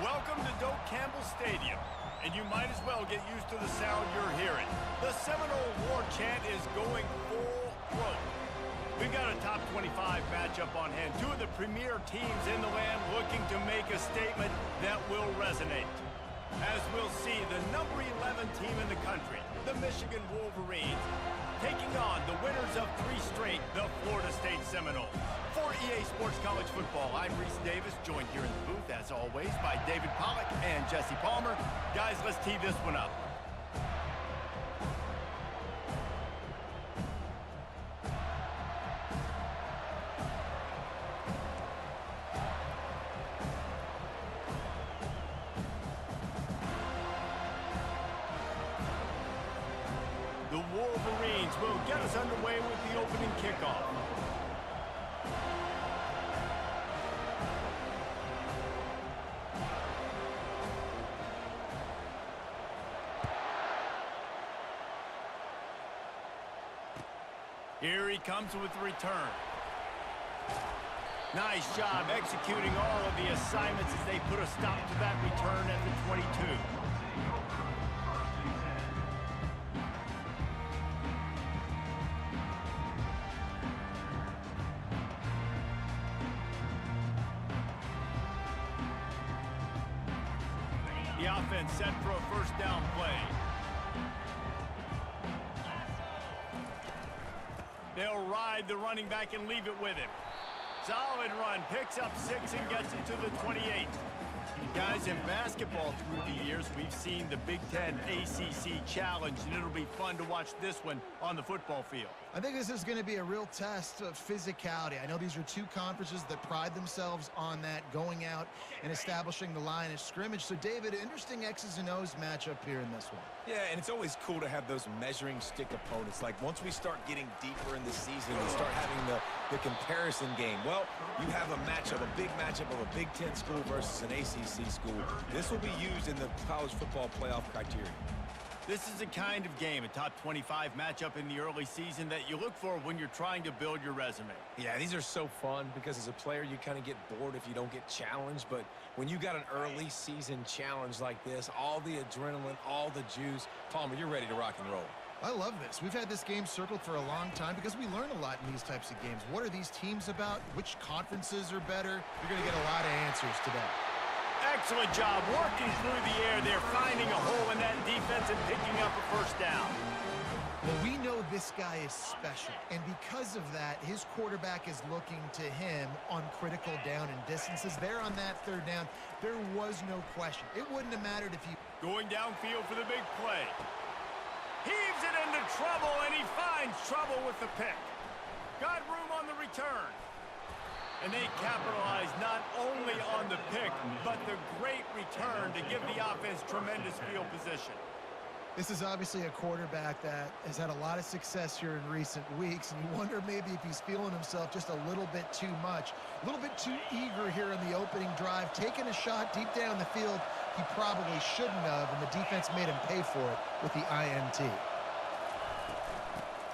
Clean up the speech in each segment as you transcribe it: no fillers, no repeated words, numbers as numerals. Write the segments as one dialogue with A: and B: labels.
A: Welcome to Doak Campbell Stadium, and you might as well get used to the sound you're hearing. The Seminole War chant is going full throat. We've got a top 25 matchup on hand. Two of the premier teams in the land looking to make a statement that will resonate. As we'll see, the number 11 team in the country, the Michigan Wolverines, taking on the winners of 3 straight, the Florida State Seminoles. For EA Sports College Football, I'm Reese Davis, joined here in the booth, as always, by David Pollack and Jesse Palmer. Guys, let's tee this one up. The Wolverines will get us underway with the opening kickoff. Here he comes with the return. Nice job executing all of the assignments as they put a stop to that return at the 22. The offense set for a first down play. They'll ride the running back and leave it with him. Solid run, picks up 6 and gets it to the 28. Guys, in basketball through the years, we've seen the Big Ten ACC Challenge, and it'll be fun to watch this one on the football field.
B: I think this is going to be a real test of physicality. I know these are two conferences that pride themselves on that, going out and establishing the line of scrimmage. So, David, interesting X's and O's matchup here in this one.
C: Yeah, and it's always cool to have those measuring stick opponents. Like, once we start getting deeper in the season, we start having the comparison game. Well, you have a matchup, a big matchup of a Big Ten school versus an ACC school. This will be used in the college football playoff criteria.
A: This is the kind of game, a top 25 matchup in the early season, that you look for when you're trying to build your resume.
C: Yeah, these are so fun because as a player, you kind of get bored if you don't get challenged. But when you got an early season challenge like this, all the adrenaline, all the juice, Palmer, you're ready to rock and roll.
B: I love this. We've had this game circled for a long time because we learn a lot in these types of games. What are these teams about? Which conferences are better? You're going to get a lot of answers today.
A: Excellent job working through the air. They're finding a hole in that defense and picking up a first down.
B: Well, we know this guy is special, and because of that, his quarterback is looking to him on critical down and distances. There on that third down, there was no question. It wouldn't have mattered if he...
A: Going downfield for the big play. Heaves it into trouble, and he finds trouble with the pick. Got room on the return. And they capitalize not only on the pick, but the great return to give the offense tremendous field position.
B: This is obviously a quarterback that has had a lot of success here in recent weeks, and you wonder maybe if he's feeling himself just a little bit too much, a little bit too eager here in the opening drive, taking a shot deep down the field he probably shouldn't have, and the defense made him pay for it with the INT.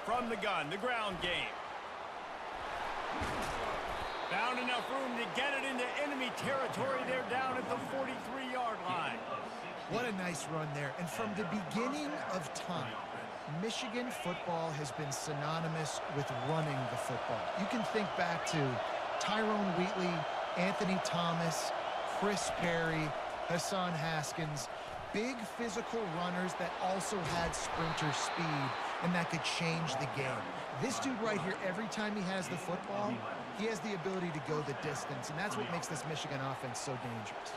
A: From the gun, the ground game. Found enough room to get it into enemy territory. They're down at the 43-yard line.
B: What a nice run there. And from the beginning of time, Michigan football has been synonymous with running the football. You can think back to Tyrone Wheatley, Anthony Thomas, Chris Perry, Hassan Haskins, big physical runners that also had sprinter speed and that could change the game. This dude right here, every time he has the football, he has the ability to go the distance, and that's what makes this Michigan offense so dangerous.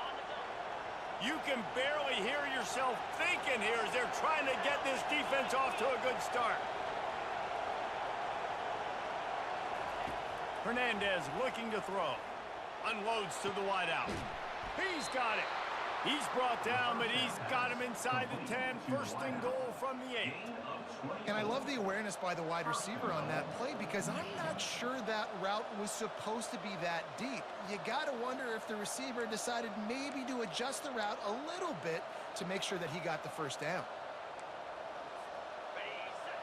A: You can barely hear yourself thinking here as they're trying to get this defense off to a good start. Hernandez looking to throw. Unloads to the wideout. He's got it. He's brought down, but he's got him inside the 10. First and goal from the 8.
B: And I love the awareness by the wide receiver on that play because I'm not sure that route was supposed to be that deep. You got to wonder if the receiver decided maybe to adjust the route a little bit to make sure that he got the first down.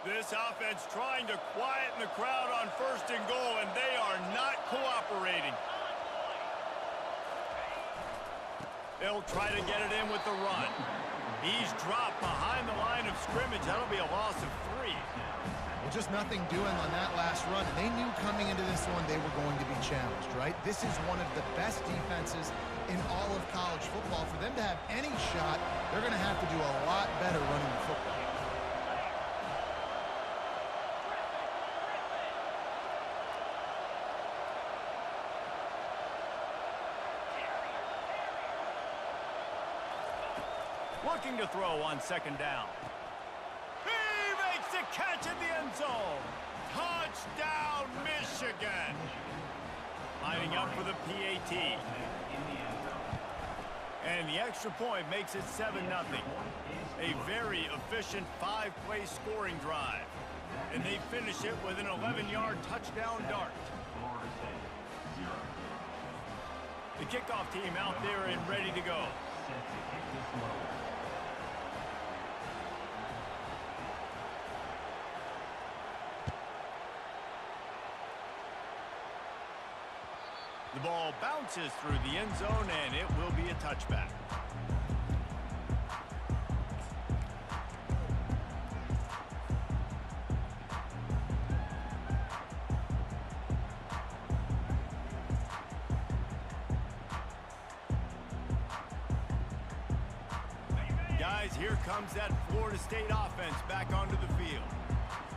A: This offense trying to quieten the crowd on first and goal, and they are not cooperating. They'll try to get it in with the run. He's dropped behind the line of scrimmage. That'll be a loss of 3.
B: Well, just nothing doing on that last run. And they knew coming into this one they were going to be challenged, right? This is one of the best defenses in all of college football. For them to have any shot, they're going to have to do a lot better running the football.
A: Looking to throw on second down. He makes the catch in the end zone. Touchdown, Michigan. Lining up for the PAT. And the extra point makes it 7-0. A very efficient 5-play scoring drive. And they finish it with an 11-yard touchdown dart. The kickoff team out there and ready to go. The ball bounces through the end zone, and it will be a touchback. Guys, here comes that Florida State offense back onto the field.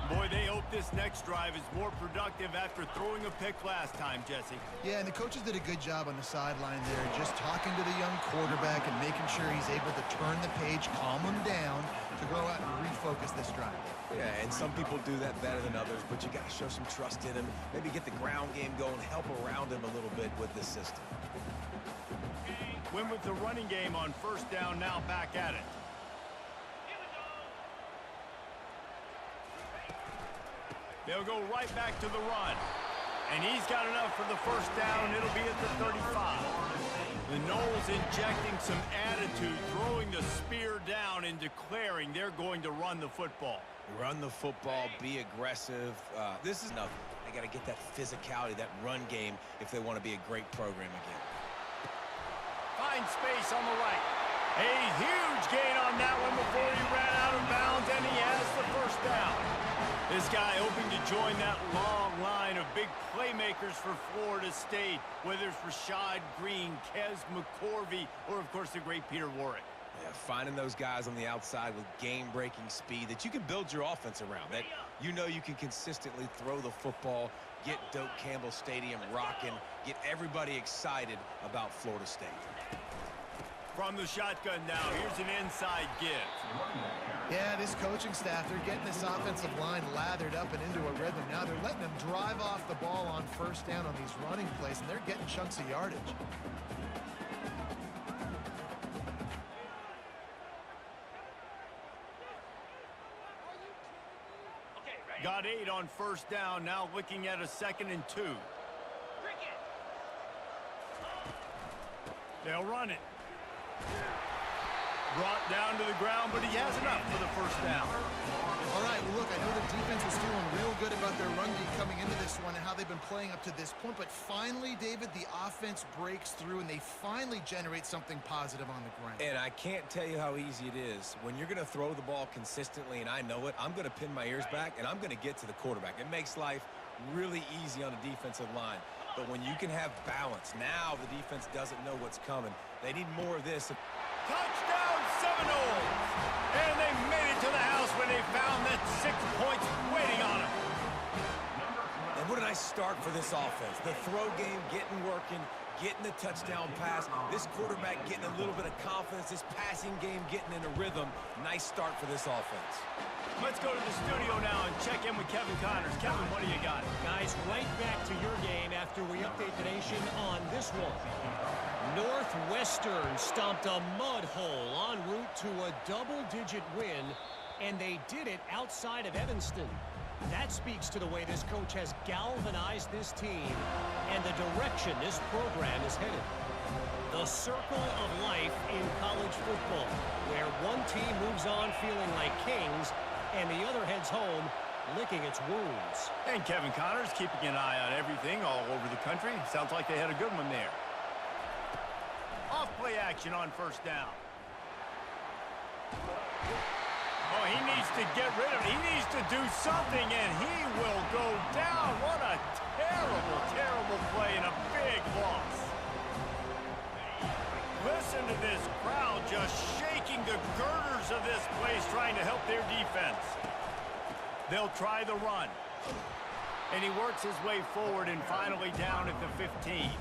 A: Boy, they hope this next drive is more productive after throwing a pick last time, Jesse.
B: Yeah, and the coaches did a good job on the sideline there, just talking to the young quarterback and making sure he's able to turn the page, calm him down to go out and refocus this drive.
C: Yeah, and some people do that better than others, but you got to show some trust in him. Maybe get the ground game going, help around him a little bit with this system.
A: Win with the running game on first down, now back at it. They'll go right back to the run. And he's got enough for the first down. It'll be at the 35. The Noles injecting some attitude, throwing the spear down and declaring they're going to run the football.
C: Run the football, be aggressive. This is nothing. They got to get that physicality, that run game, if they want to be a great program again.
A: Finds space on the right. A huge gain on that one before he ran out of bounds, and he has the first down. This guy hoping to join that long line of big playmakers for Florida State, whether it's Rashad Green, Kez McCorvey, or, of course, the great Peter Warrick.
C: Yeah, finding those guys on the outside with game-breaking speed that you can build your offense around, that you know you can consistently throw the football, get Doak Campbell Stadium rocking, get everybody excited about Florida State.
A: From the shotgun now, here's an inside give.
B: Yeah, this coaching staff, they're getting this offensive line lathered up and into a rhythm. Now they're letting them drive off the ball on first down on these running plays, and they're getting chunks of yardage.
A: Got 8 on first down, now looking at a 2nd and 2. They'll run it. Brought down to the ground, but he has enough for the first down.
B: All right, well, look, I know the defense was feeling real good about their run D coming into this one and how they've been playing up to this point, but finally, David, the offense breaks through and they finally generate something positive on the ground.
C: And I can't tell you how easy it is. When you're going to throw the ball consistently, and I know it, I'm going to pin my ears back, and I'm going to get to the quarterback. It makes life really easy on the defensive line. But when you can have balance, now the defense doesn't know what's coming. They need more of this.
A: Touchdown Seminoles! And they made it to the house when they found that 6 points waiting on them.
C: And what a nice start for this offense. The throw game getting working, getting the touchdown pass. This quarterback getting a little bit of confidence. This passing game getting in a rhythm. Nice start for this offense.
A: Let's go to the studio now and check in with Kevin Connors. Kevin, what do you got?
D: Guys, right back to your game after we update the nation on this one. Northwestern stomped a mud hole en route to a double-digit win, and they did it outside of Evanston. That speaks to the way this coach has galvanized this team and the direction this program is headed. The circle of life in college football, where one team moves on feeling like kings and the other heads home licking its wounds.
A: And Kevin Connors keeping an eye on everything all over the country. Sounds like they had a good one there. Off play action on first down. Oh, he needs to get rid of it. He needs to do something, and he will go down. What a terrible, terrible play and a big loss. Listen to this crowd just shaking the girders of this place, trying to help their defense. They'll try the run. And he works his way forward and finally down at the 15.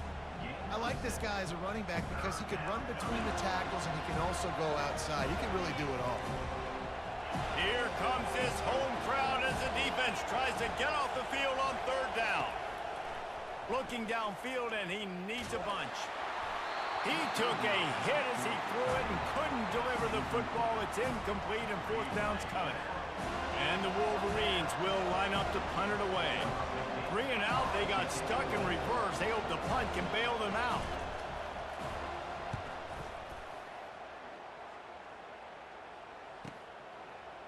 B: I like this guy as a running back because he can run between the tackles and he can also go outside. He can really do it all.
A: Here comes this home crowd as the defense tries to get off the field on third down. Looking downfield, and he needs a bunch. He took a hit as he threw it and couldn't deliver the football. It's incomplete, and fourth down's coming. And the Wolverines will line up to punt it away. 3 and out, they got stuck in reverse. They hope the punt can bail them out.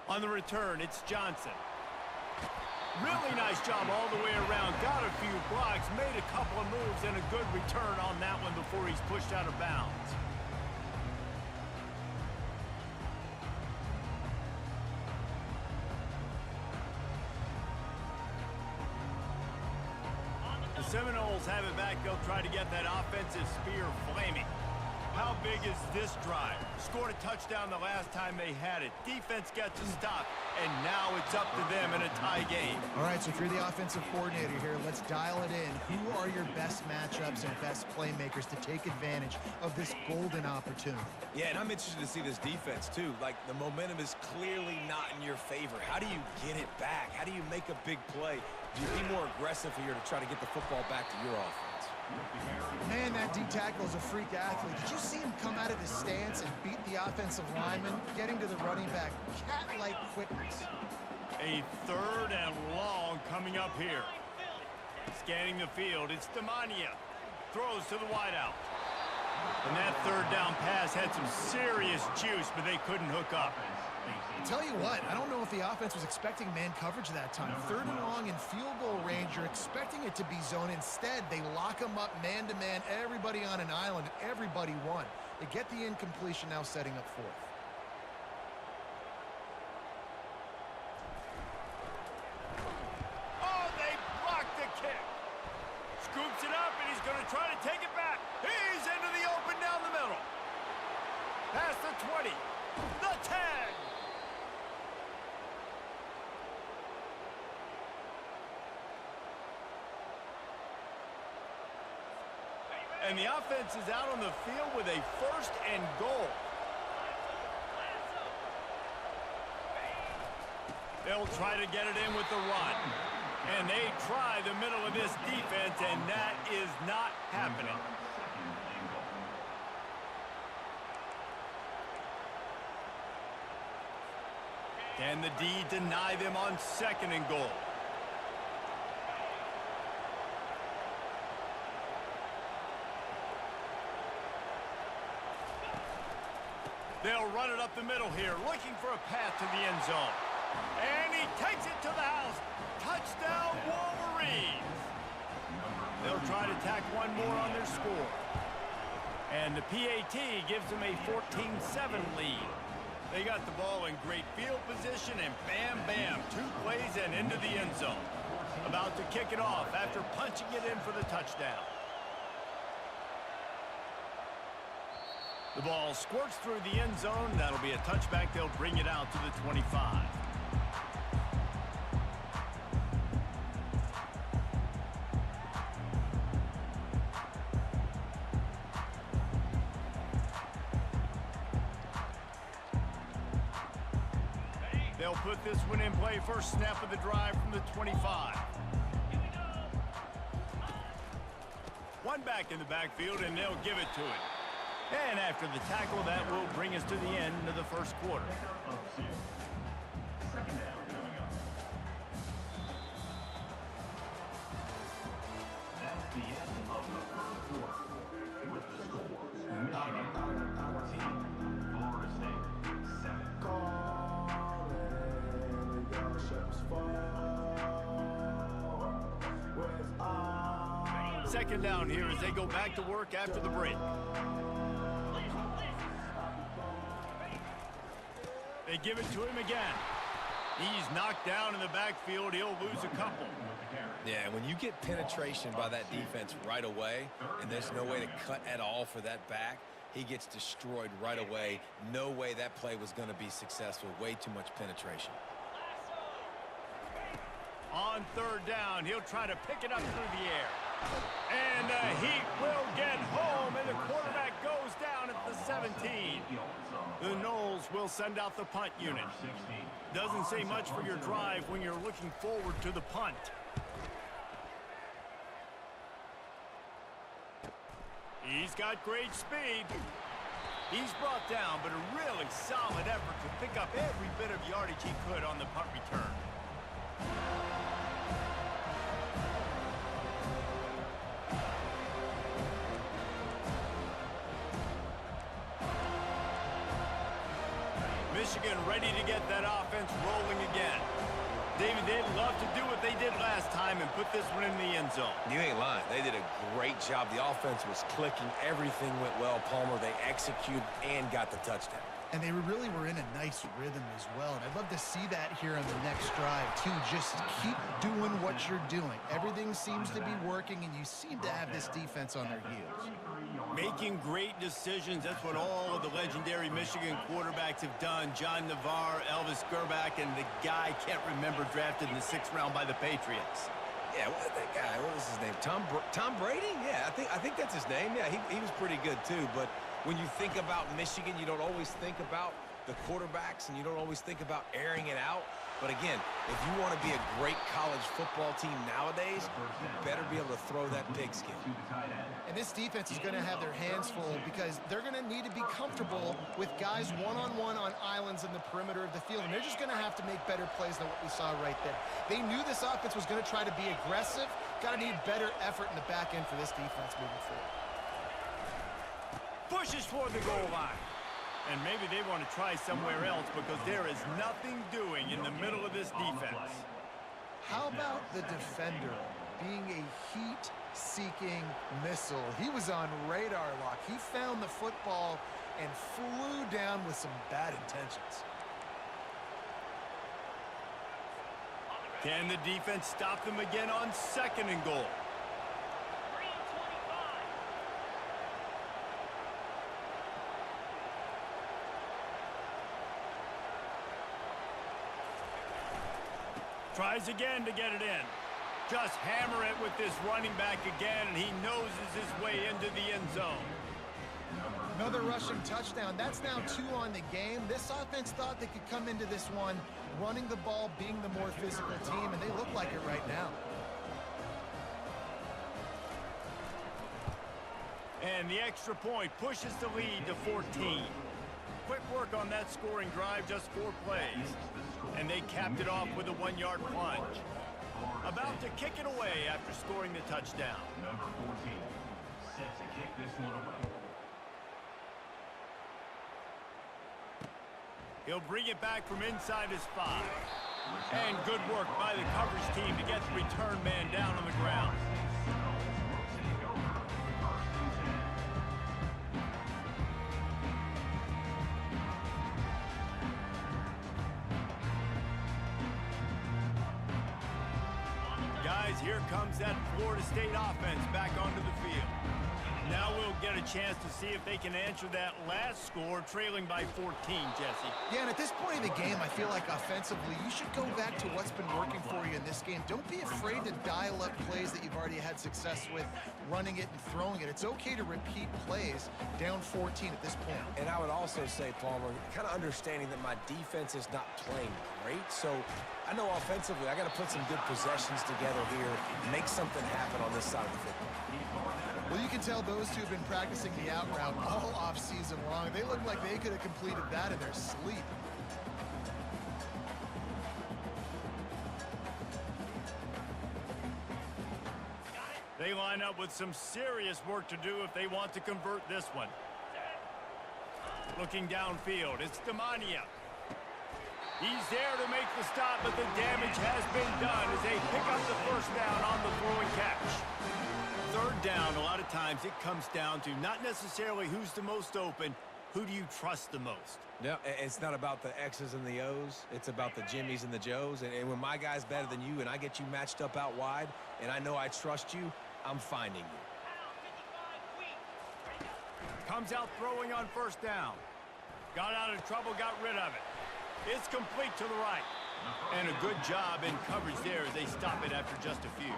A: On the return, it's Johnson. Really nice job all the way around. Got a few blocks, made a couple of moves, and a good return on that one before he's pushed out of bounds. The Seminoles have it back. They'll try to get that offensive spear flaming. How big is this drive? Scored a touchdown the last time they had it. Defense gets a stop, and now it's up to them in a tie game.
B: All right, so if you're the offensive coordinator here, let's dial it in. Who are your best matchups and best playmakers to take advantage of this golden opportunity?
C: Yeah, and I'm interested to see this defense, too. Like, the momentum is clearly not in your favor. How do you get it back? How do you make a big play? Do you be more aggressive here to try to get the football back to your offense?
B: Man, that D tackle is a freak athlete. Did you see him come out of his stance and beat the offensive lineman, getting to the running back? Cat-like quickness.
A: A third and long coming up here. Scanning the field, it's Demania. Throws to the wideout. And that third down pass had some serious juice, but they couldn't hook up.
B: Tell you what, I don't know if the offense was expecting man coverage that time. Third and long in field goal range, you're expecting it to be zone. Instead, they lock them up man-to-man, everybody on an island, and everybody won. They get the incompletion, now setting up fourth.
A: Oh, they blocked the kick. Scoops it up, and he's going to try to take it back. He's into the open down the middle. Past the 20, the 10. And the offense is out on the field with a first and goal. They'll try to get it in with the run. And they try the middle of this defense, and that is not happening. Can the D deny them on second and goal? They'll run it up the middle here, looking for a path to the end zone. And he takes it to the house. Touchdown, Wolverines. They'll try to tack one more on their score. And the PAT gives them a 14-7 lead. They got the ball in great field position, and bam, bam, 2 plays and into the end zone. About to kick it off after punching it in for the touchdown. The ball squirts through the end zone. That'll be a touchback. They'll bring it out to the 25. They'll put this one in play. First snap of the drive from the 25. One back in the backfield, and they'll give it to it. And after the tackle, that will bring us to the end of the first quarter.
E: That's the end of the first quarter. With the score, Michigan 14, Florida State 7.
A: Second down here as they go back to work after the break. They give it to him again. He's knocked down in the backfield. He'll lose a couple.
C: Yeah, when you get penetration by that defense right away, and there's no way to cut at all for that back, he gets destroyed right away. No way that play was going to be successful. Way too much penetration.
A: On third down, he'll try to pick it up through the air. And the Heat will get home, and the quarterback goes down at the 17. The Noles will send out the punt unit. Doesn't say much for your drive when you're looking forward to the punt. He's got great speed. He's brought down, but a really solid effort to pick up every bit of yardage he could on the punt return. Michigan ready to get that offense rolling again. David, they'd love to do what they did last time and put this one in the end zone.
C: You ain't lying. They did a great job. The offense was clicking. Everything went well, Palmer. They executed and got the touchdown.
B: And they really were in a nice rhythm as well. And I'd love to see that here on the next drive, too. Just keep doing what you're doing. Everything seems to be working, and you seem to have this defense on their heels.
A: Making great decisions. That's what all of the legendary Michigan quarterbacks have done. John Navarre, Elvis Gerbach, and the guy, can't remember, drafted in the 6th round by the Patriots.
C: Yeah, that guy, what was his name? Tom Brady? Yeah, I think that's his name. Yeah, he was pretty good, too. But when you think about Michigan, you don't always think about the quarterbacks, and you don't always think about airing it out. But again, if you want to be a great college football team nowadays, you better be able to throw that pigskin.
B: And this defense is going to have their hands full because they're going to need to be comfortable with guys one-on-one on islands in the perimeter of the field. And they're just going to have to make better plays than what we saw right there. They knew this offense was going to try to be aggressive. Got to need better effort in the back end for this defense moving forward.
A: Pushes for the goal line. And maybe they want to try somewhere else because there is nothing doing in the middle of this defense.
B: How about the defender being a heat-seeking missile? He was on radar lock. He found the football and flew down with some bad intentions.
A: Can the defense stop them again on 2nd and goal? Tries again to get it in. Just hammer it with this running back again, and he noses his way into the end zone.
B: Another rushing touchdown. That's now 2 on the game. This offense thought they could come into this one running the ball, being the more physical team, and they look like it right now.
A: And the extra point pushes the lead to 14. Quick work on that scoring drive, just 4 plays. And they capped it off with a 1-yard plunge. About to kick it away after scoring the touchdown.
E: Number 14 set to kick this one away.
A: He'll bring it back from inside his 5. And good work by the coverage team to get the return man down on the ground. Guys, here comes that Florida State offense back onto the field. Now we'll get a chance to see if they can answer that last score, trailing by 14, Jesse.
B: Yeah, and at this point in the game, I feel like offensively, you should go back to what's been working for you in this game. Don't be afraid to dial up plays that you've already had success with, running it and throwing it. It's okay to repeat plays down 14 at this point.
C: And I would also say, Palmer, kind of understanding that my defense is not playing great, so I know offensively I got to put some good possessions together here, make something happen on this side of the football.
B: Well, you can tell those two have been practicing the out route all off-season long. They look like they could have completed that in their sleep.
A: They line up with some serious work to do if they want to convert this one. Looking downfield, it's Demania. He's there to make the stop, but the damage has been done as they pick up the first down on the throw and catch. Third down, a lot of times it comes down to not necessarily who's the most open, Who do you trust the most?
C: No, it's not about the X's and the O's. It's about the Jimmys and the Joes. And when my guy's better than you and I get you matched up out wide and I know I trust you, I'm finding you.
A: Comes out throwing on first down. Got out of trouble, got rid of it. It's complete to the right. And a good job in coverage there as they stop it after just a few.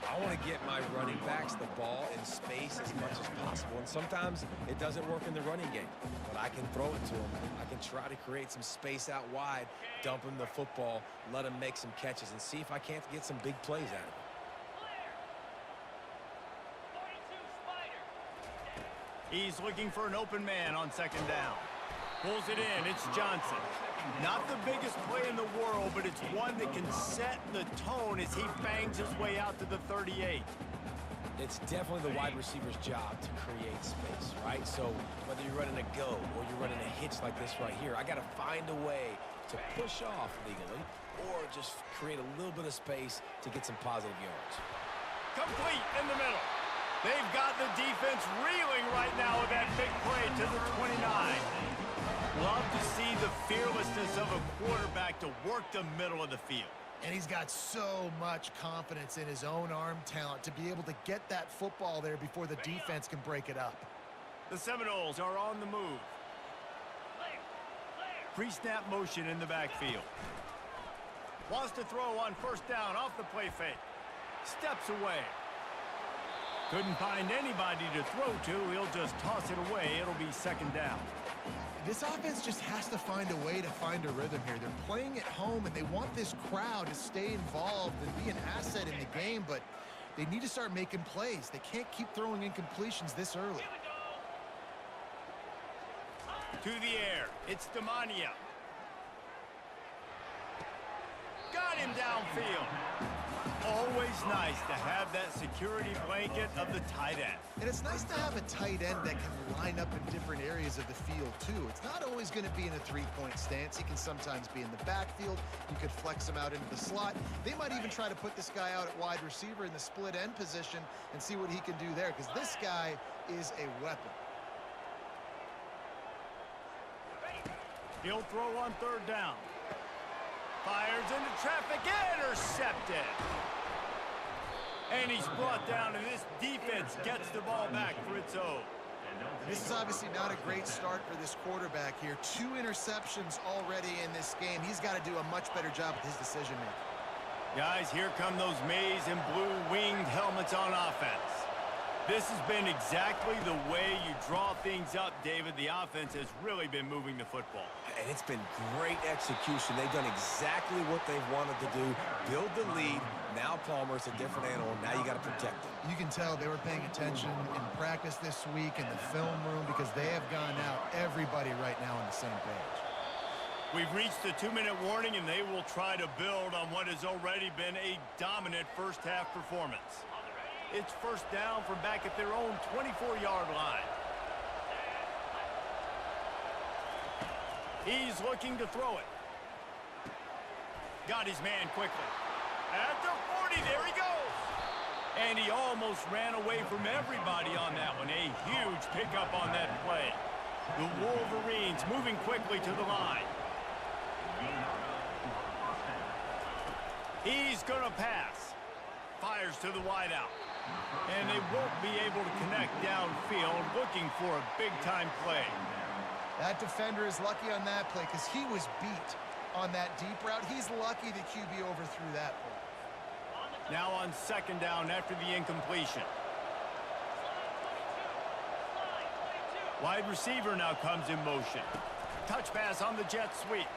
C: I want to get my running backs the ball in space as much as possible. And sometimes it doesn't work in the running game. But I can throw it to them. I can try to create some space out wide, dump them the football, let them make some catches, and see if I can't get some big plays out of it.
A: He's looking for an open man on second down. Pulls it in. It's Johnson. Not the biggest play in the world, but it's one that can set the tone as he bangs his way out to the 38.
C: It's definitely the wide receiver's job to create space, right? So whether you're running a go or you're running a hitch like this right here, I got to find a way to push off legally or just create a little bit of space to get some positive yards.
A: Complete in the middle. They've got the defense reeling right now with that big play to the 29. Love to see the fearlessness of a quarterback to work the middle of the field.
B: And he's got so much confidence in his own arm talent to be able to get that football there before the defense can break it up.
A: The Seminoles are on the move. Pre-snap motion in the backfield. Wants to throw on first down off the play fake. Steps away. Couldn't find anybody to throw to. He'll just toss it away. It'll be second down.
B: This offense just has to find a way to find a rhythm here. They're playing at home, and they want this crowd to stay involved and be an asset in the game, but they need to start making plays. They can't keep throwing incompletions this early.
A: To the air. It's Demania. Got him downfield. Always nice to have that security blanket of the tight end.
B: And it's nice to have a tight end that can line up in different areas of the field, too. It's not always going to be in a three-point stance. He can sometimes be in the backfield. You could flex him out into the slot. They might even try to put this guy out at wide receiver in the split end position and see what he can do there, because this guy is a weapon.
A: He'll throw on third down. Fires into traffic, intercepted. And he's brought down, and this defense gets the ball back for its own.
B: This is obviously not a great start for this quarterback here. 2 interceptions already in this game. He's got to do a much better job with his decision-making.
A: Guys, here come those maize and blue winged helmets on offense. This has been exactly the way you draw things up, David. The offense has really been moving the football.
C: And it's been great execution. They've done exactly what they've wanted to do. Build the lead. Now Palmer's a different animal. Now you got to protect him.
B: You can tell they were paying attention in practice this week in the film room because they have gone out, everybody right now on the same page.
A: We've reached the 2-minute warning, and they will try to build on what has already been a dominant first-half performance. It's first down from back at their own 24-yard line. He's looking to throw it. Got his man quickly. At the 40, there he goes. And he almost ran away from everybody on that one. A huge pickup on that play. The Wolverines moving quickly to the line. He's going to pass. Fires to the wideout. And they won't be able to connect downfield, looking for a big-time play.
B: That defender is lucky on that play because he was beat on that deep route. He's lucky the QB overthrew that play.
A: Now on second down after the incompletion. Wide receiver now comes in motion. Touch pass on the jet sweep.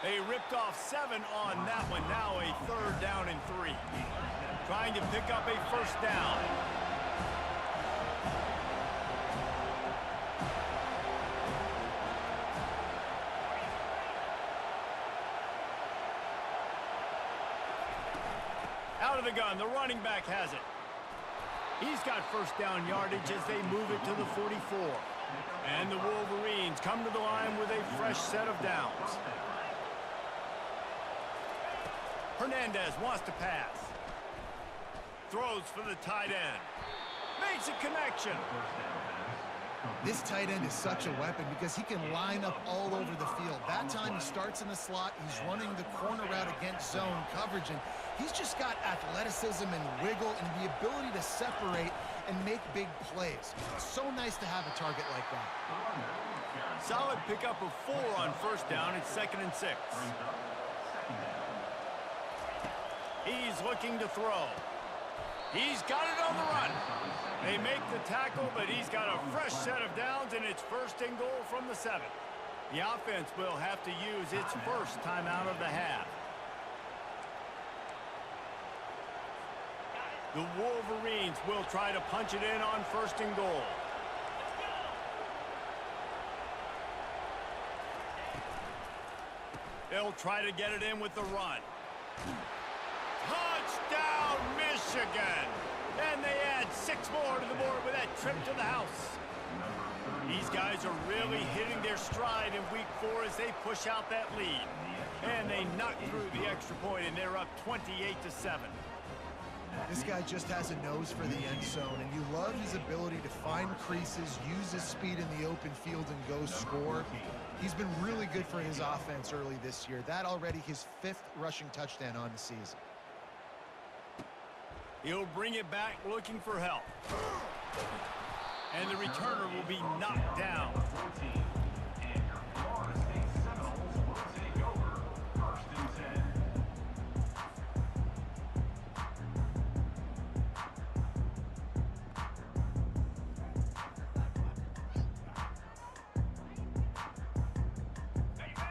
A: They ripped off 7 on that one. Now a third down and 3. Trying to pick up a first down. Out of the gun, the running back has it. He's got first down yardage as they move it to the 44. And the Wolverines come to the line with a fresh set of downs. Hernandez wants to pass. Throws for the tight end. makes a connection.
B: This tight end is such a weapon because he can line up all over the field. That time he starts in the slot. He's running the corner route against zone coverage, and he's just got athleticism and wiggle and the ability to separate and make big plays. It's so nice to have a target like that.
A: Solid pickup of 4 on first down. It's 2nd and 6. He's looking to throw. He's got it on the run. They make the tackle, but he's got a fresh set of downs, and it's 1st and goal from the 7. The offense will have to use its first timeout of the half. The Wolverines will try to punch it in on 1st and goal. They'll try to get it in with the run. Touchdown, Michigan! And they add 6 more to the board with that trip to the house. These guys are really hitting their stride in week 4 as they push out that lead. And they knock through the extra point, and they're up 28-7.
B: This guy just has a nose for the end zone, and you love his ability to find creases, use his speed in the open field, and go score. He's been really good for his offense early this year. That already his 5th rushing touchdown on the season.
A: He'll bring it back looking for help. And the returner will be knocked down.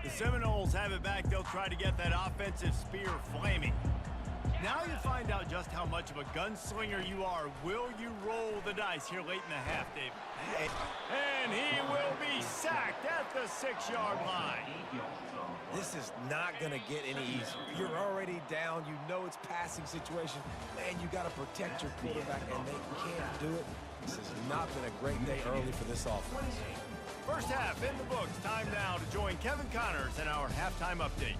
A: The Seminoles have it back. They'll try to get that offensive spear flaming. Now you find out just how much of a gunslinger you are. Will you roll the dice here late in the half, David? And he will be sacked at the 6-yard line.
C: This is not going to get any easier. You're already down. You know it's passing situation. And you got to protect your quarterback, and they can't do it. This has not been a great day early for this offense.
A: First half in the books. Time now to join Kevin Connors in our halftime update.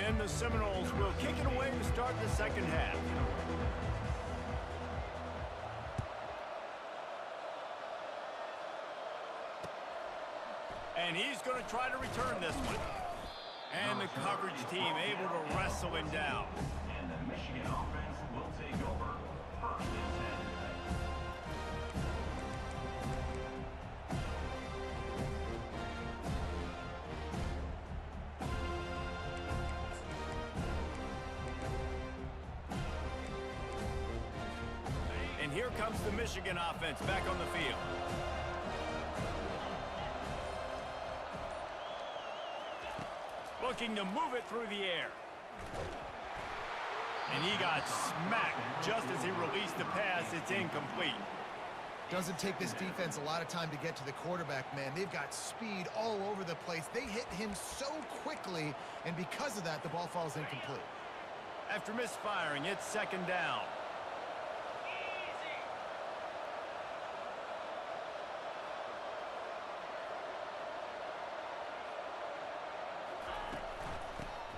A: And the Seminoles will kick it away to start the second half. And he's going to try to return this one. And the coverage team able to wrestle him down.
E: And the Michigan offense will take over 1st and 10.
A: And here comes the Michigan offense back on the field. Looking to move it through the air. And he got smacked just as he released the pass. It's incomplete.
B: Doesn't take this defense a lot of time to get to the quarterback, man. They've got speed all over the place. They hit him so quickly, and because of that, the ball falls incomplete.
A: After misfiring, it's 2nd down.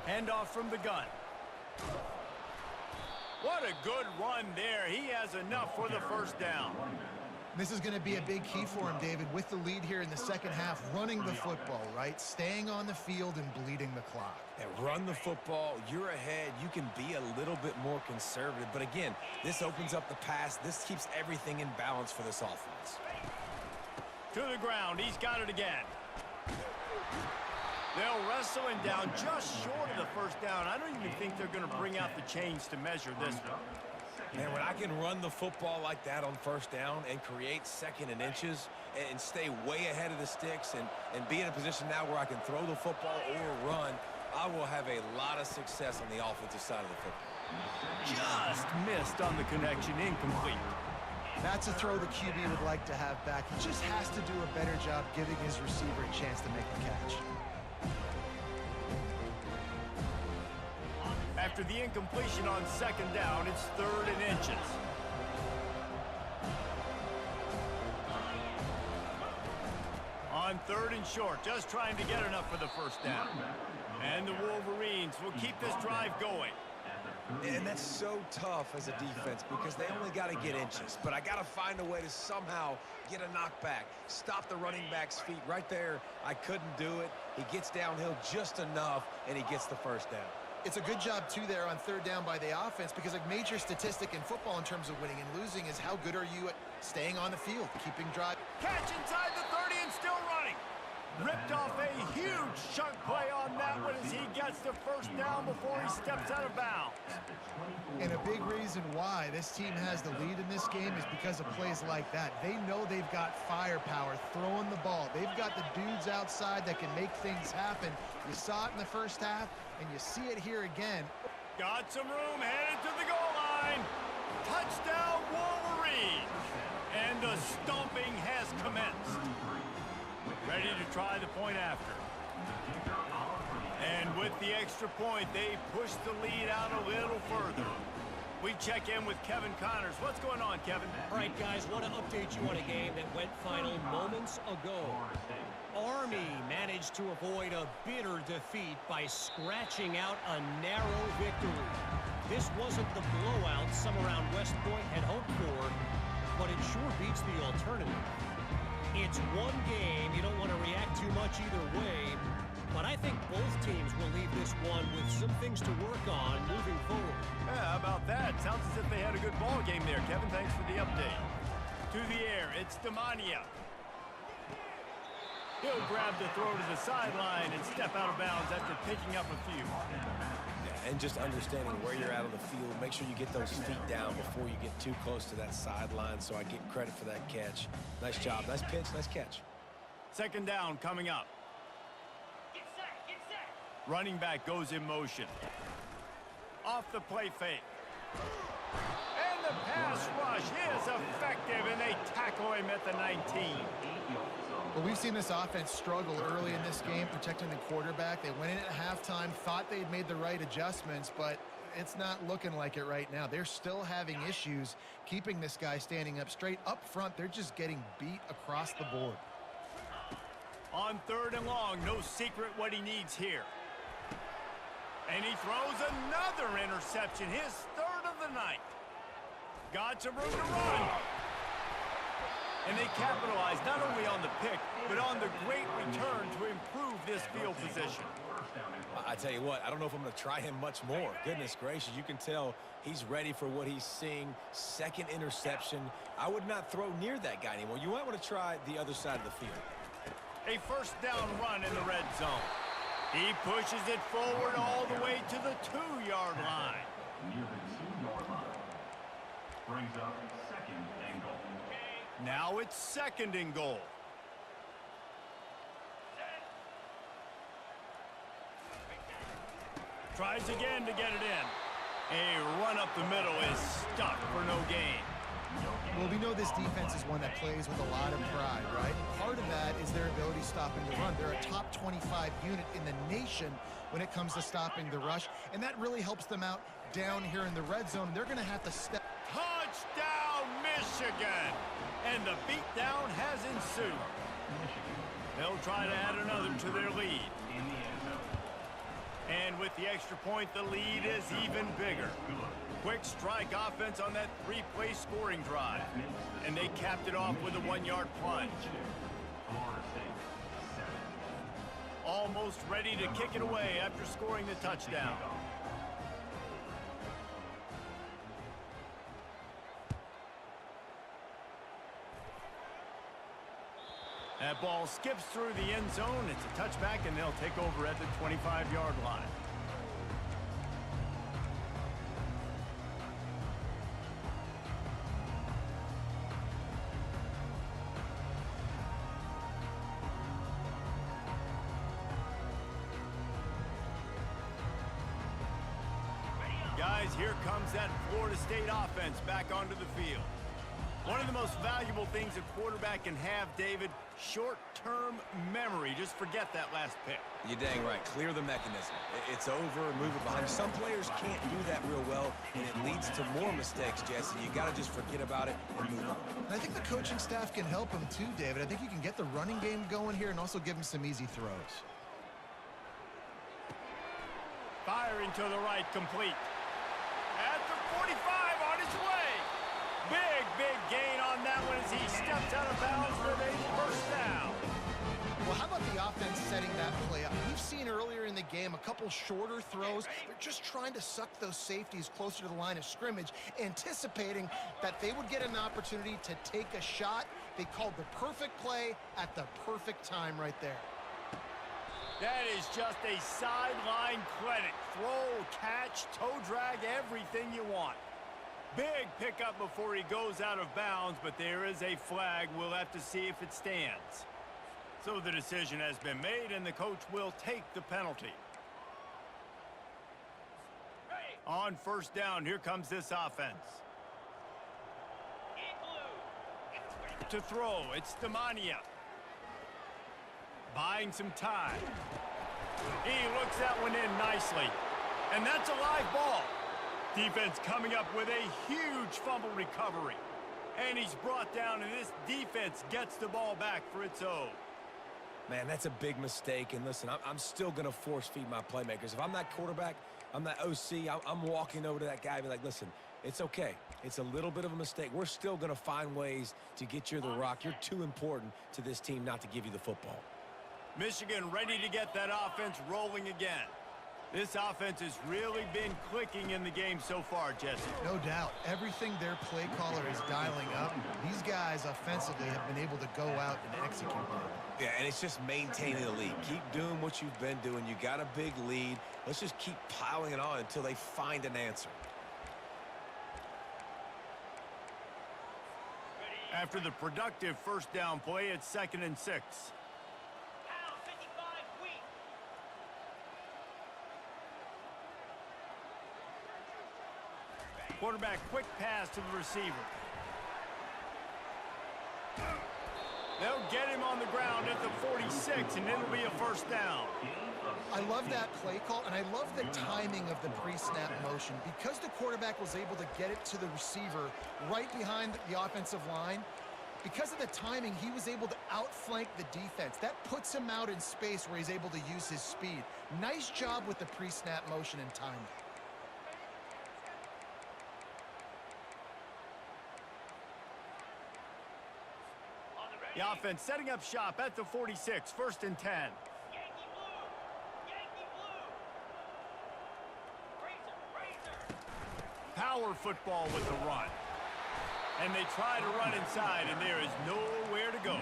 A: Handoff from the gun. What a good run there. He has enough for the 1st down.
B: This is going to be a big key for him, David, with the lead here in the second half, running the football, right? Staying on the field and bleeding the clock.
C: And run the football. You're ahead. You can be a little bit more conservative. But again, this opens up the pass. This keeps everything in balance for this offense.
A: To the ground. He's got it again. They'll wrestle him down just short of the 1st down. I don't even think they're going to bring out the chains to measure this one.
C: Man, when I can run the football like that on 1st down and create 2nd and inches and stay way ahead of the sticks and be in a position now where I can throw the football or run, I will have a lot of success on the offensive side of the football.
A: Just missed on the connection. Incomplete.
B: That's a throw the QB would like to have back. He just has to do a better job giving his receiver a chance to make the catch.
A: After the incompletion on 2nd down, it's 3rd and inches. On 3rd and short, just trying to get enough for the 1st down. And the Wolverines will keep this drive going.
C: And that's so tough as a defense because they only got to get inches. But I got to find a way to somehow get a knockback, stop the running back's feet. Right there, I couldn't do it. He gets downhill just enough, and he gets the first down.
B: It's a good job, too, there on third down by the offense because a major statistic in football in terms of winning and losing is how good are you at staying on the field, keeping drive.
A: Catch inside the 30 and still running. Ripped off a huge chunk play on that one as he gets the first down before he steps out of bounds.
B: And a big reason why this team has the lead in this game is because of plays like that. They know they've got firepower throwing the ball. They've got the dudes outside that can make things happen. You saw it in the first half, and you see it here again.
A: Got some room, headed to the goal line. Touchdown, Wolverines. And the stomping has commenced. Ready to try the point after. And with the extra point, they push the lead out a little further. We check in with Kevin Connors. What's going on, Kevin?
D: All right, guys, want to update you on a game that went final moments ago. Army managed to avoid a bitter defeat by scratching out a narrow victory. This wasn't the blowout some around West Point had hoped for, but it sure beats the alternative. It's one game. You don't want to react too much either way, but I think both teams will leave this one with some things to work on moving forward.
A: Yeah, how about that? Sounds as if they had a good ball game there, Kevin. Thanks for the update. To the air, it's Demania. He'll grab the throw to the sideline and step out of bounds after picking up a few.
C: And just understanding where you're at on the field, make sure you get those feet down before you get too close to that sideline, so I get credit for that catch. Nice job. Nice pitch. Nice catch.
A: Second down coming up.
F: Get set, get set.
A: Running back goes in motion. Off the play fake. And the pass rush is effective, and they tackle him at the 19.
B: Well, we've seen this offense struggle early in this game, protecting the quarterback. They went in at halftime, thought they'd made the right adjustments, but it's not looking like it right now. They're still having issues keeping this guy standing up straight. Up front, they're just getting beat across the board.
A: On third and long, no secret what he needs here. And he throws another interception, his third of the night. Got some room to run. And they capitalize not only on the pick, but on the great return to improve this field position.
C: I tell you what, I don't know if I'm going to try him much more. Goodness gracious, you can tell he's ready for what he's seeing. Second interception. I would not throw near that guy anymore. You might want to try the other side of the field.
A: A first down run in the red zone. He pushes it forward all the way to the 2-yard line.
E: Near the 2-yard line. Brings up second and goal.
A: Now it's second and goal. Tries again to get it in. A run up the middle is stuck for no gain.
B: Well, we know this defense is one that plays with a lot of pride, right? Part of that is their ability stopping the run. They're a top 25 unit in the nation when it comes to stopping the rush, and that really helps them out down here in the red zone. They're going to have to step.
A: Touchdown, Michigan! And the beatdown has ensued. They'll try to add another to their lead. And with the extra point, the lead is even bigger. Quick strike offense on that 3-play scoring drive. And they capped it off with a 1-yard plunge. Almost ready to kick it away after scoring the touchdown. That ball skips through the end zone. It's a touchback, and they'll take over at the 25-yard line. Guys, here comes that Florida State offense back onto the field. One of the most valuable things a quarterback can have, David, short-term memory. Just forget that last pick.
C: You're dang right. Clear the mechanism. It's over, move it behind. Some players can't do that real well, and it leads to more mistakes, Jesse. You got to just forget about it and move on.
B: And I think the coaching staff can help him too, David. I think you can get the running game going here and also give him some easy throws.
A: Firing to the right, complete. At the 45 on his way. Big gain on that one as he steps out of bounds with a first down.
B: Well, how about the offense setting that play up? We've seen earlier in the game a couple shorter throws. They're just trying to suck those safeties closer to the line of scrimmage, anticipating that they would get an opportunity to take a shot. They called the perfect play at the perfect time right there.
A: That is just a sideline credit. Throw, catch, toe drag, everything you want. Big pickup before he goes out of bounds, but there is a flag. We'll have to see if it stands. So the decision has been made, and the coach will take the penalty. On first down, here comes this offense. To throw, it's Demania. Buying some time. He looks that one in nicely. And that's a live ball. Defense coming up with a huge fumble recovery. And he's brought down, and this defense gets the ball back for its own.
C: Man, that's a big mistake. And listen, I'm still going to force-feed my playmakers. If I'm that quarterback, I'm that OC, I'm walking over to that guy and be like, listen, it's okay. It's a little bit of a mistake. We're still going to find ways to get you the rock. You're too important to this team not to give you the football.
A: Michigan ready to get that offense rolling again. This offense has really been clicking in the game so far, Jesse.
B: No doubt. Everything their play caller is dialing up, these guys offensively have been able to go out and execute that.
C: Yeah, and it's just maintaining the lead. Keep doing what you've been doing. You got a big lead. Let's just keep piling it on until they find an answer.
A: After the productive first down play, it's 2nd and 6. Quarterback quick pass to the receiver. They'll get him on the ground at the 46, and it'll be a first down.
B: I love that play call, and I love the timing of the pre-snap motion. Because the quarterback was able to get it to the receiver right behind the offensive line, because of the timing, he was able to outflank the defense. That puts him out in space where he's able to use his speed. Nice job with the pre-snap motion and timing.
A: The offense setting up shop at the 46, 1st and 10. Power football with the run. And they try to run inside, and there is nowhere to go.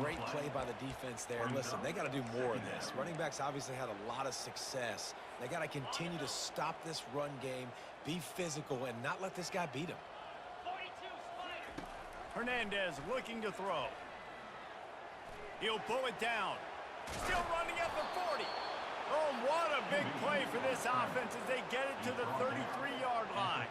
C: Great play by the defense there. Listen, they got to do more of this. Running backs obviously had a lot of success. They got to continue to stop this run game, be physical, and not let this guy beat him.
A: Hernandez looking to throw. He'll pull it down. Still running at the 40. Oh, what a big play for this offense as they get it to the 33-yard line.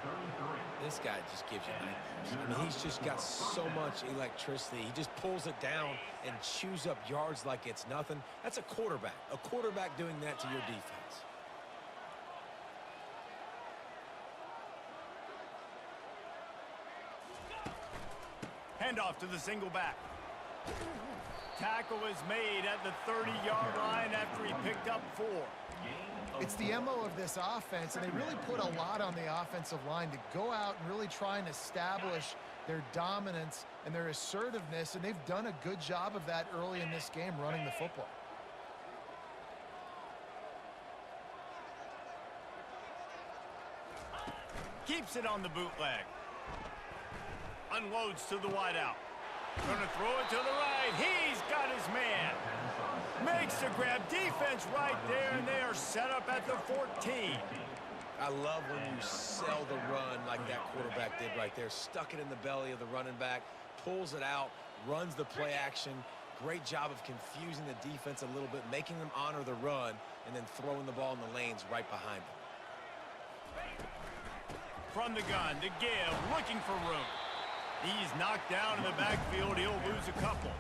C: This guy just gives you nightmares. I mean, he's just got so much electricity. He just pulls it down and chews up yards like it's nothing. That's a quarterback. A quarterback doing that to your defense.
A: Handoff to the single back. Tackle is made at the 30-yard line after he picked up 4.
B: It's the MO of this offense, and they really put a lot on the offensive line to go out and really try and establish their dominance and their assertiveness, and they've done a good job of that early in this game running the football.
A: Keeps it on the bootleg. Unloads to the wideout. Gonna throw it to the right. He's got his man. Makes the grab. Defense right there, and they are set up at the 14.
C: I love when you sell the run like that quarterback did right there. Stuck it in the belly of the running back, pulls it out, runs the play action. Great job of confusing the defense a little bit, making them honor the run, and then throwing the ball in the lanes right behind them.
A: From the gun to give, looking for room. He's knocked down in the backfield. He'll lose a couple.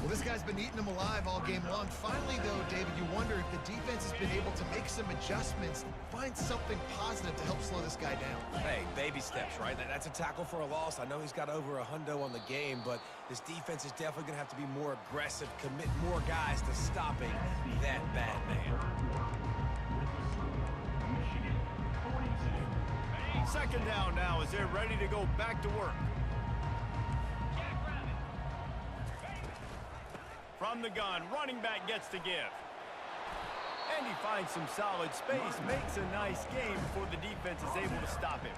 B: Well, this guy's been eating them alive all game long. Finally, though, David, you wonder if the defense has been able to make some adjustments, find something positive to help slow this guy down.
C: Hey, baby steps, right? That's a tackle for a loss. I know he's got over a hundo on the game, but this defense is definitely going to have to be more aggressive, commit more guys to stopping that bad man.
A: Second down now as they're ready to go back to work. From the gun, running back gets to give. And he finds some solid space, makes a nice game before the defense is able to stop him.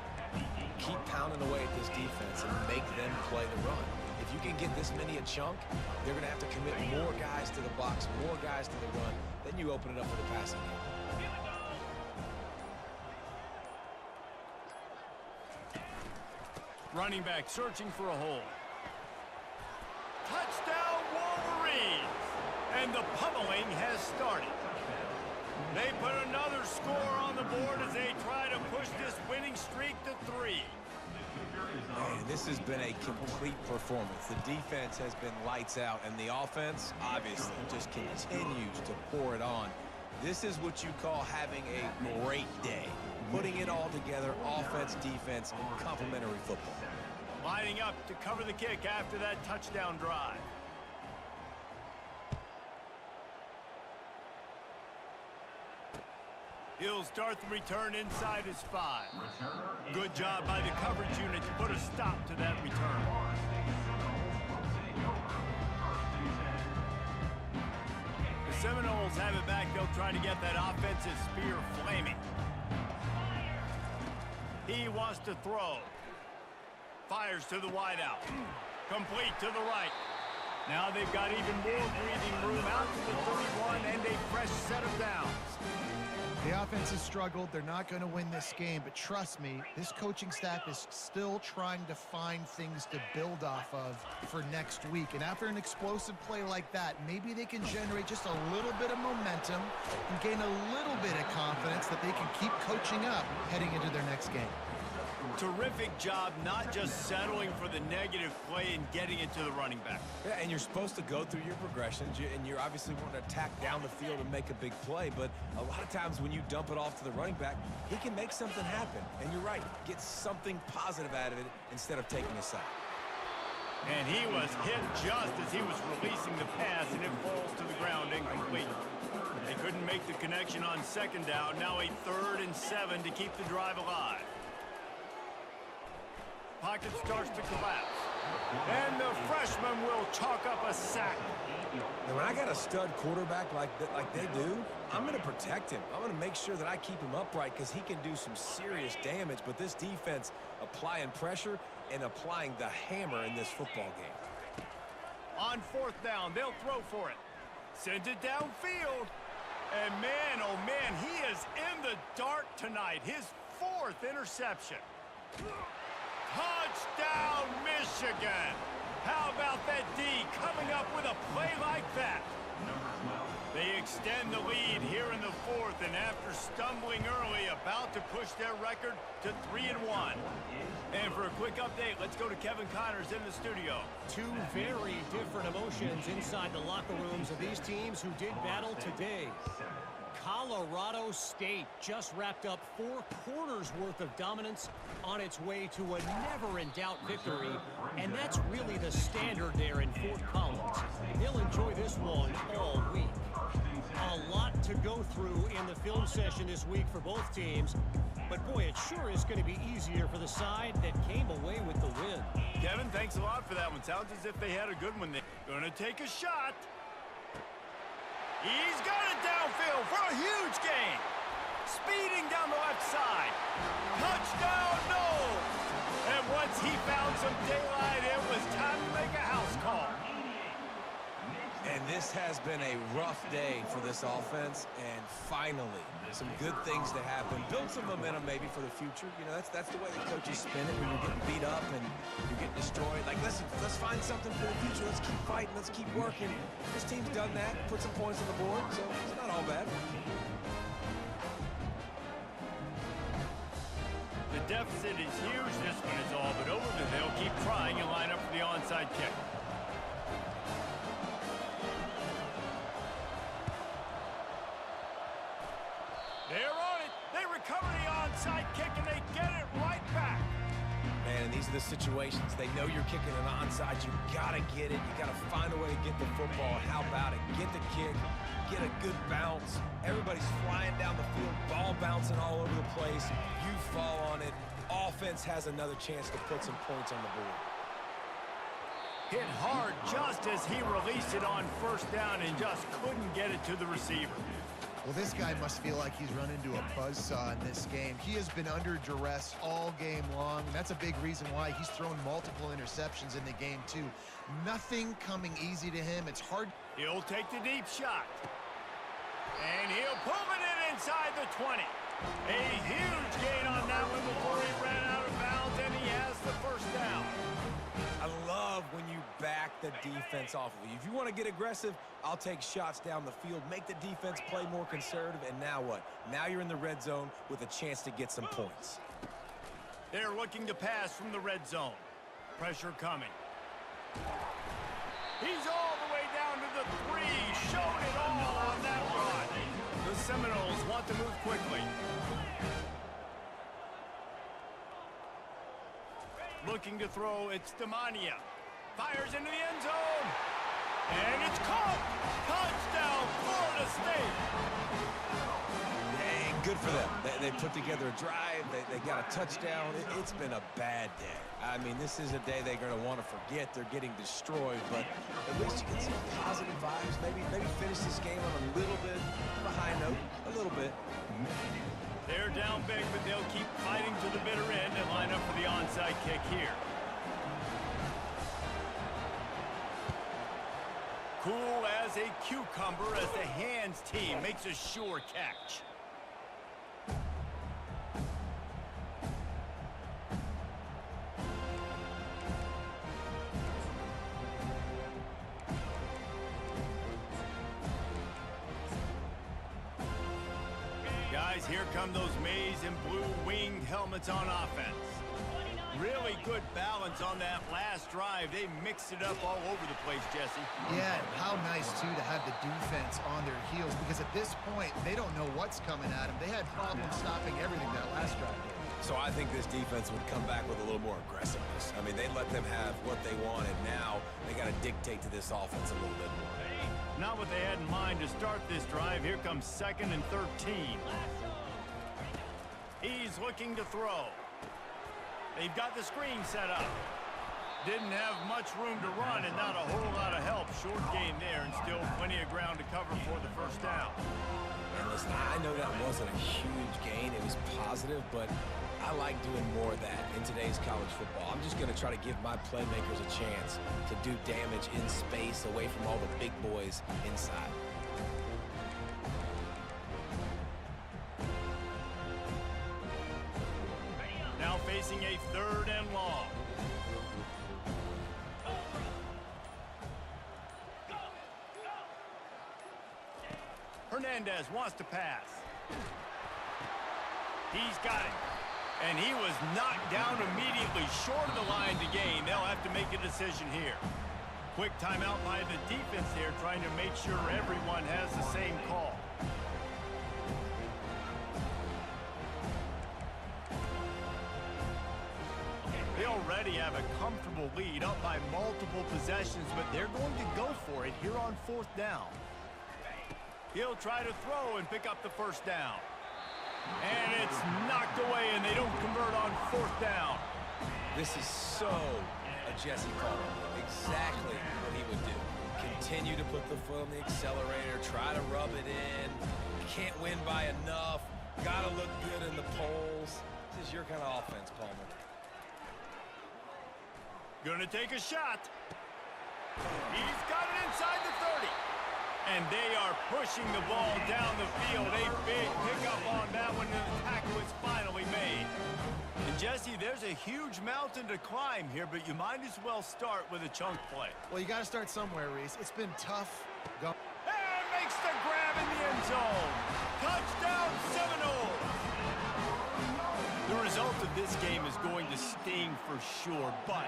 C: Keep pounding away at this defense and make them play the run. If you can get this many a chunk, they're going to have to commit more guys to the box, more guys to the run. Then you open it up for the passing game.
A: Running back searching for a hole. Touchdown Wolverines! And the pummeling has started. They put another score on the board as they try to push this winning streak to 3.
C: Man, this has been a complete performance. The defense has been lights out, and the offense, obviously, just continues to pour it on. This is what you call having a great day. Putting it all together, offense, defense, complementary football.
A: Lining up to cover the kick after that touchdown drive. He'll start the return inside his 5. Good job by the coverage unit to put a stop to that return. The Seminoles have it back. They'll try to get that offensive spear flaming. He wants to throw. Fires to the wideout. Complete to the right. Now they've got even more breathing room out to the 31 and a fresh set of downs.
B: The offense has struggled. They're not going to win this game, but trust me, this coaching staff is still trying to find things to build off of for next week. And after an explosive play like that, maybe they can generate just a little bit of momentum and gain a little bit of confidence that they can keep coaching up heading into their next game.
A: Terrific job not just settling for the negative play and getting it to the running back.
C: Yeah, and you're supposed to go through your progressions, and you're obviously wanting to attack down the field and make a big play, but a lot of times when you dump it off to the running back, he can make something happen. And you're right, get something positive out of it instead of taking a sack.
A: And he was hit just as he was releasing the pass, and it falls to the ground incomplete. They couldn't make the connection on second down. Now a 3rd and 7 to keep the drive alive. Pocket starts to collapse. And the freshman will chalk up a sack.
C: And when I got a stud quarterback like they do, I'm going to protect him. I'm going to make sure that I keep him upright because he can do some serious damage. But this defense applying pressure and applying the hammer in this football game.
A: On 4th down, they'll throw for it. Send it downfield. And man, oh man, he is in the dark tonight. His 4th interception. Touchdown, Michigan! How about that D coming up with a play like that? They extend the lead here in the 4th, and after stumbling early, about to push their record to 3-1. And for a quick update, let's go to Kevin Connors in the studio.
D: Two very different emotions inside the locker rooms of these teams who did battle today. Colorado State just wrapped up 4 quarters worth of dominance on its way to a never-in-doubt victory, and that's really the standard there in Fort Collins. They'll enjoy this one all week. A lot to go through in the film session this week for both teams, but boy, it sure is going to be easier for the side that came away with the win.
A: Kevin, thanks a lot for that one. Sounds as if they had a good one there. Gonna take a shot. He's got it downfield for a huge gain. Speeding down the left side. Touchdown, Knowles. And once he found some daylight, it was time to make a house call.
C: And this has been a rough day for this offense, and finally, some good things to happen. Build some momentum maybe for the future. You know, that's the way the coaches spin it when you're getting beat up and you're getting destroyed. Like, let's find something for the future. Let's keep fighting. Let's keep working. This team's done that, put some points on the board, so it's not all bad.
A: The deficit is huge. This one is all but over, but they'll keep trying and line up for the onside kick. They're on it. They recover the onside kick, and they get it right back.
C: Man, these are the situations. They know you're kicking an onside. You got to get it. You got to find a way to get the football. How about it? Get the kick. Get a good bounce. Everybody's flying down the field. Ball bouncing all over the place. You fall on it. Offense has another chance to put some points on the board.
A: Hit hard just as he released it on first down and just couldn't get it to the receiver.
B: Well, this guy must feel like he's run into a buzzsaw in this game. He has been under duress all game long, and that's a big reason why he's thrown multiple interceptions in the game, too. Nothing coming easy to him. It's hard.
A: He'll take the deep shot. And he'll pull it in inside the 20. A huge gain on that one before he ran out of bounds, and he has the first down.
C: I love when you back the defense off of you. If you want to get aggressive, I'll take shots down the field, make the defense play more conservative, and now what? Now you're in the red zone with a chance to get some points.
A: They're looking to pass from the red zone. Pressure coming. He's all the way down to the 3. Showed it all on that run. The Seminoles want to move quickly. Looking to throw, it's Demania. Fires into the end zone. And it's caught. Touchdown, Florida State.
C: Hey, good for them. They put together a drive. They got a touchdown. It's been a bad day. I mean, this is a day they're going to want to forget. They're getting destroyed, but at least you can see positive vibes. Maybe finish this game on a little bit of a high note. A little bit.
A: They're down big, but they'll keep fighting to the bitter end and line up for the onside kick here. Cool as a cucumber as the hands team makes a sure catch. Guys, here come those maize and blue winged helmets on offense. Really good balance on that last drive. They mixed it up all over the place, Jesse.
B: Yeah, how nice, too, to have the defense on their heels, because at this point, they don't know what's coming at them. They had problems stopping everything that last drive.
C: So I think this defense would come back with a little more aggressiveness. I mean, they let them have what they wanted. Now they got to dictate to this offense a little bit more.
A: Not what they had in mind to start this drive. Here comes 2nd and 13. He's looking to throw. They've got the screen set up. Didn't have much room to run and not a whole lot of help. Short gain there and still plenty of ground to cover for the first down.
C: And listen, I know that wasn't a huge gain. It was positive, but I like doing more of that in today's college football. I'm just going to try to give my playmakers a chance to do damage in space away from all the big boys inside.
A: Now facing a 3rd and long. Hernandez wants to pass. He's got it. And he was knocked down immediately short of the line to gain. They'll have to make a decision here. Quick timeout by the defense here, trying to make sure everyone has the same call. They already have a comfortable lead, up by multiple possessions, but they're going to go for it here on 4th down. He'll try to throw and pick up the first down. And it's knocked away, and they don't convert on 4th down.
C: This is so a Jesse call. Exactly what he would do. Continue to put the foot on the accelerator, try to rub it in. Can't win by enough. Got to look good in the polls. This is your kind of offense, Palmer.
A: Gonna take a shot. He's got it inside the 30. And they are pushing the ball down the field. A big pickup on that one, and the tackle is finally made. And Jesse, there's a huge mountain to climb here, but you might as well start with a chunk play.
B: Well, you got to start somewhere, Reese. It's been tough.
A: And makes the grab in the end zone. Touchdown, Seminoles. The result of this game is going to sting for sure, but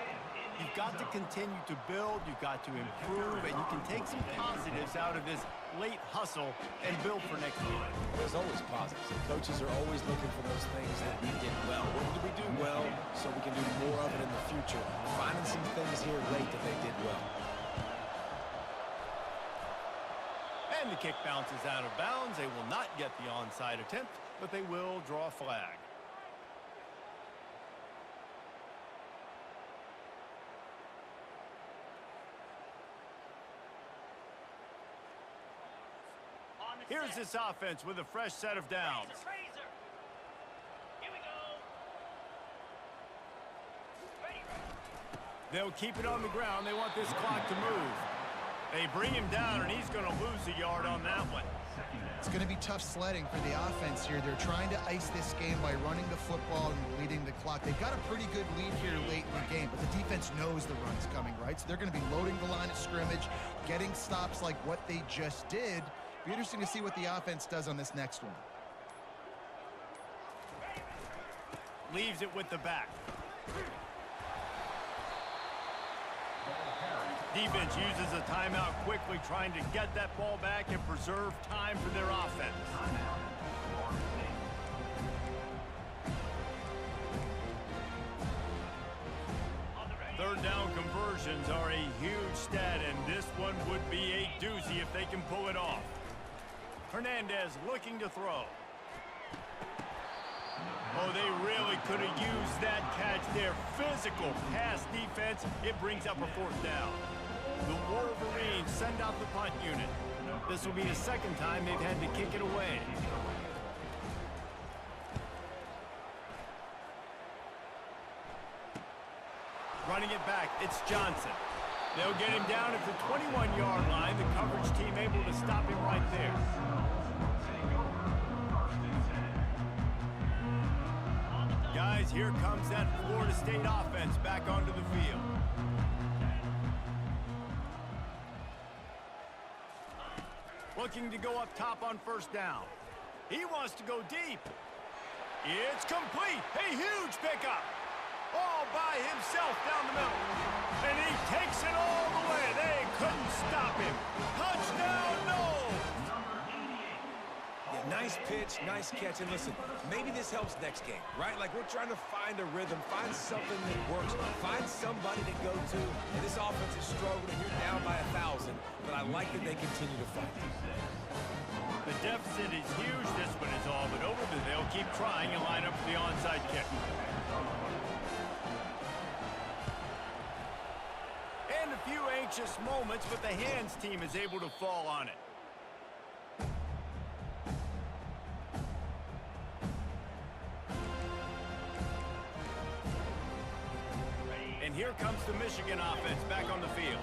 A: you've got to continue to build, you've got to improve, and you can take some positives out of this late hustle and build for next week.
C: There's always positives. Coaches are always looking for those things that we did well. What did we do well so we can do more of it in the future, finding some things here late that they did well.
A: And the kick bounces out of bounds. They will not get the onside attempt, but they will draw a flag. Here's this offense with a fresh set of downs.
F: Razor. Here we go. Ready.
A: They'll keep it on the ground. They want this clock to move. They bring him down, and he's going to lose a yard on that one.
B: It's going to be tough sledding for the offense here. They're trying to ice this game by running the football and leading the clock. They've got a pretty good lead here late in the game, but the defense knows the run's coming, right? So they're going to be loading the line of scrimmage, getting stops like what they just did. Be interesting to see what the offense does on this next one.
A: Leaves it with the back. Defense uses a timeout quickly, trying to get that ball back and preserve time for their offense. Third down conversions are a huge stat, and this one would be a doozy if they can pull it off. Hernandez looking to throw. Oh, they really could have used that catch there. Physical pass defense. It brings up a fourth down. The Wolverines send out the punt unit. This will be the second time they've had to kick it away. Running it back, it's Johnson. They'll get him down at the 21-yard line. The coverage team able to stop him right there. Guys, here comes that Florida State offense back onto the field. Looking to go up top on first down. He wants to go deep. It's complete. A huge pickup. All by himself down the middle. And he takes it all the way. They couldn't stop him. Touchdown, no!
C: Yeah, nice pitch, nice catch. And listen, maybe this helps next game, right? Like, we're trying to find a rhythm, find something that works, find somebody to go to. And this offense is struggling, and you're down by 1,000. But I like that they continue to fight.
A: The deficit is huge. This one is all but over, but they'll keep trying and line up for the onside kick. And a few anxious moments, but the hands team is able to fall on it. And here comes the Michigan offense back on the field.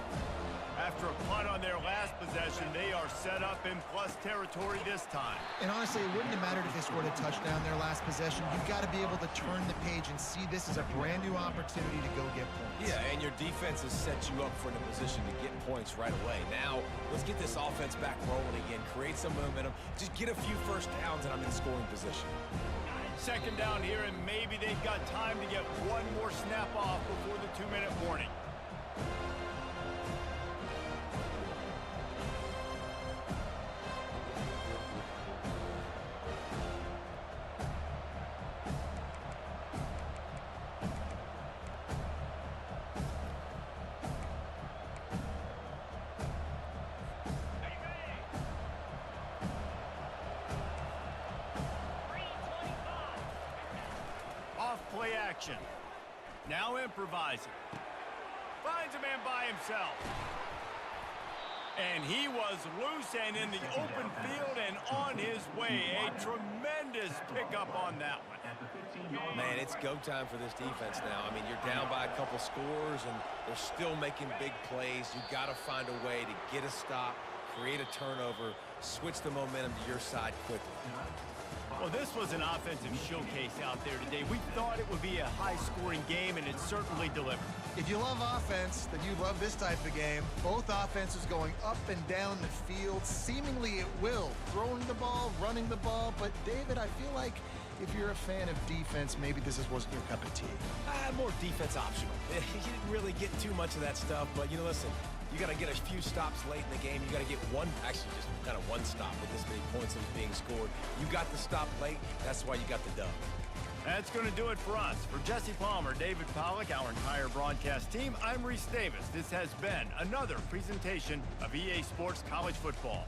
A: After a punt on their last possession, they are set up in plus territory this time.
B: And honestly, it wouldn't have mattered if they scored a touchdown their last possession. You've got to be able to turn the page and see this as a brand new opportunity to go get points.
C: Yeah, and your defense has set you up for in a position to get points right away. Now, let's get this offense back rolling again, create some momentum, just get a few first downs, and I'm in scoring position.
A: Second down here, and maybe they've got time to get one more snap off before the 2-minute warning. Play action. Now improvising. Finds a man by himself. And he was loose and in the open field and on his way. A tremendous pickup on that one.
C: Man, it's go time for this defense now. I mean, you're down by a couple scores, and they're still making big plays. You've got to find a way to get a stop, create a turnover, switch the momentum to your side quickly.
A: Well, this was an offensive showcase out there today. We thought it would be a high-scoring game, and it certainly delivered.
B: If you love offense, then you love this type of game. Both offenses going up and down the field, seemingly at will. Throwing the ball, running the ball. But, David, I feel like if you're a fan of defense, maybe this wasn't your cup of tea.
C: More defense optional. You didn't really get too much of that stuff, but, listen, you got to get a few stops late in the game. You got to get just kind of one stop with this many points that was being scored. You got the stop late. That's why you got the dub.
A: That's going to do it for us. For Jesse Palmer, David Pollack, our entire broadcast team, I'm Reese Davis. This has been another presentation of EA Sports College Football.